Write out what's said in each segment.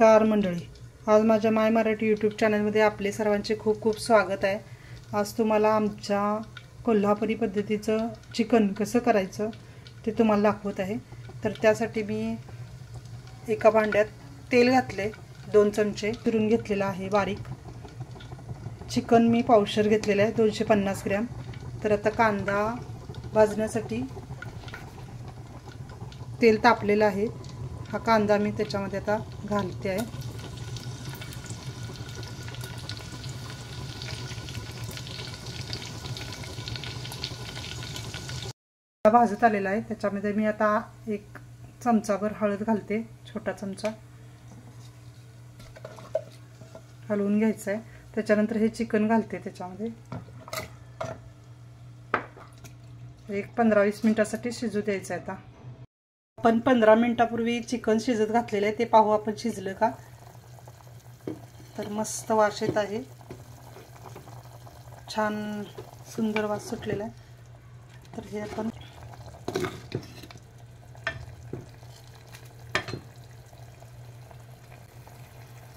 नमस्कार मंडळी, आज माझ्या माय मराठी यूट्यूब चॅनलमध्ये आपले सर्वांचे खूप खूप स्वागत आहे। आज तुम्हाला आमच्या कोल्हापुरी पद्धतीचं चिकन कसं करायचं ते तुम्हाला दाखवत आहे। तर त्यासाठी मी एका भांड्यात तेल घातले, 2 चमचे फिरून घेतलेला आहे बारीक। चिकन मी पावशर घेतलेला आहे 250 ग्रॅम। तर आता कांदा भाजण्यासाठी तेल तापलेलं आहे। हा कांदा मी त्याच्यामध्ये आता घालते आहे। भाजत आलेला आहे। त्याच्यामध्ये मी आता 1 चमचाभर हळद घालते, छोटा चमचा हलवून घ्यायचं आहे। त्याच्यानंतर हे चिकन घालते त्याच्यामध्ये। एक 15-20 मिनिटांसाठी शिजू द्यायचं आहे। आता आपण 15 मिनिटांपूर्वी चिकन शिजत घातलेलं आहे, ते पाहू आपण शिजलं का। तर मस्त वास येत आहे, छान सुंदर वास सुटलेला आहे। तर हे आपण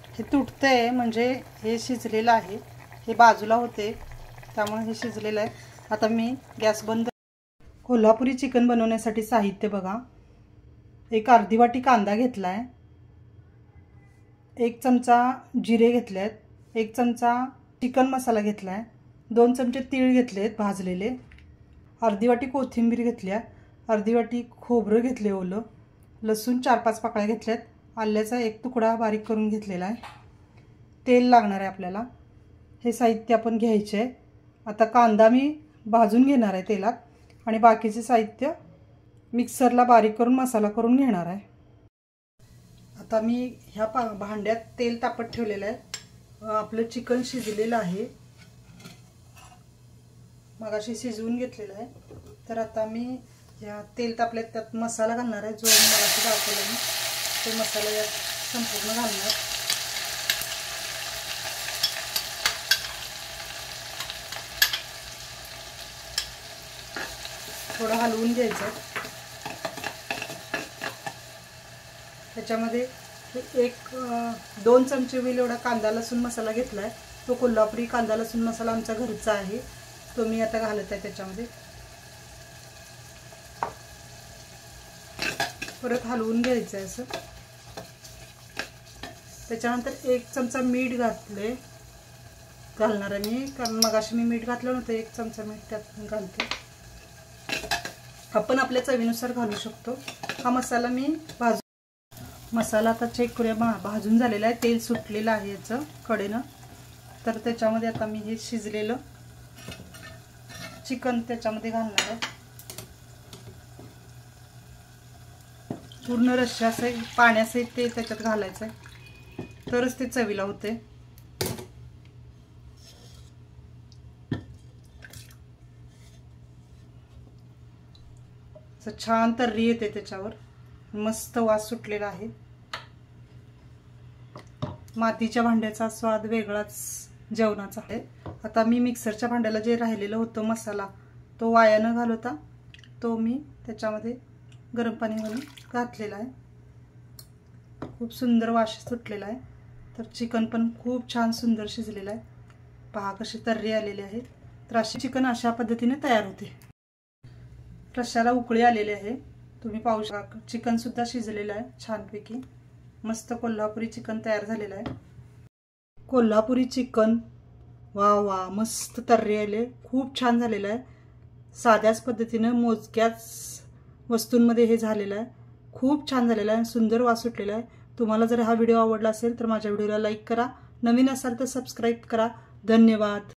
हे तुटतंय म्हणजे हे शिजलेलं आहे, हे बाजूला होते त्यामुळे हे शिजलेलं आहे। आता मी गॅस बंद। कोल्हापुरी चिकन बनवण्यासाठी साहित्य बघा। एक अर्धी वाटी कांदा घेतलाय, 1 चमचा जिरे घेतलेत, 1 चमचा चिकन मसाला घेतलाय, 2 चमचे तीळ घेतलेत भाजलेले, अर्धी वाटी कोथिंबीर घेतल्या, अर्धी वाटी खोबरं घेतले ओलं, लसूण 4-5 पाकळ्या घेतल्यात, आल्याचा 1 तुकडा बारीक करून घेतलेला आहे। तेल लागणार आहे आपल्याला, हे साहित्य आपण घ्यायचे आहे। आता कांदा मी भाजून घेणार आहे तेलात आणि बाकीचे साहित्य मिक्सरला बारीक करून मसाला करून घेणार आहे। आता मी ह्या भांड्यात तेल तापत ठेवलेलं आहे। आपलं चिकन शिजलेलं आहे, मगाशी शिजवून घेतलेलं आहे। तर आता मी या तेल तापल्यात त्यात मसाला घालणार आहे, जो मगाशी दाखवला मी तो मसाला यात संपूर्ण घालणार। थोडं हलवून घ्यायचं। त्याच्यामध्ये 1-2 चमचे होईल एवढा कांदा लसूण मसाला घेतलाय, तो कोल्हापुरी कांदा लसूण मसाला आमचा घरचा आहे, तो मी आता घालत आहे त्याच्यामध्ये। परत हलवून घ्यायचं आहे असं। त्याच्यानंतर 1 चमचा मीठ घालणार आहे मी, कारण मगाशी मी मीठ घातलं नव्हतं। 1 चमचा मीठ त्यात घालतो, आपण आपल्या चवीनुसार घालू शकतो। हा मसाला मी मसाला आता चेक करूया, भाजून झालेला आहे, तेल सुटलेलं आहे याचं कडेनं। तर त्याच्यामध्ये आता मी हे शिजलेलं चिकन त्याच्यामध्ये घालणार आहे। पूर्ण रश्श्यासहित पाण्यासहित ते त्याच्यात घालायचं आहे, तरच ते चवीला होते। छान तर्री येते त्याच्यावर, मस्त वास सुटलेला आहे। मातीच्या भांड्याचा स्वाद वेगळाच जेवणाचा आहे। आता मी मिक्सरच्या भांड्याला जे राहिलेलं होतं मसाला, तो वाया न घालवता तो मी त्याच्यामध्ये गरम पाणी घालून घातलेला आहे। खूप सुंदर वास सुटलेला आहे। तर चिकन पण खूप छान सुंदर शिजलेलं आहे, पहा कशी तर्री आलेली आहे। तर अशी चिकन अशा पद्धतीने तयार होते। रश्श्याला उकळी आलेली आहे, तुम्ही पाहू शकता। चिकन सुद्धा शिजलेलं आहे छानपैकी, मस्त कोल्हापुरी चिकन तयार झालेलं आहे। कोल्हापुरी चिकन वा वा, मस्त तर्री आले, खूप छान झालेलं आहे। साध्याच पद्धतीने मोजक्याच वस्तूंमध्ये हे झालेलं आहे, खूप छान झालेलं आहे, सुंदर वास सुटलेला आहे। तुम्हाला जर हा व्हिडिओ आवडला असेल तर माझ्या व्हिडिओला लाईक करा, नवीन असाल तर सबस्क्राईब करा। धन्यवाद।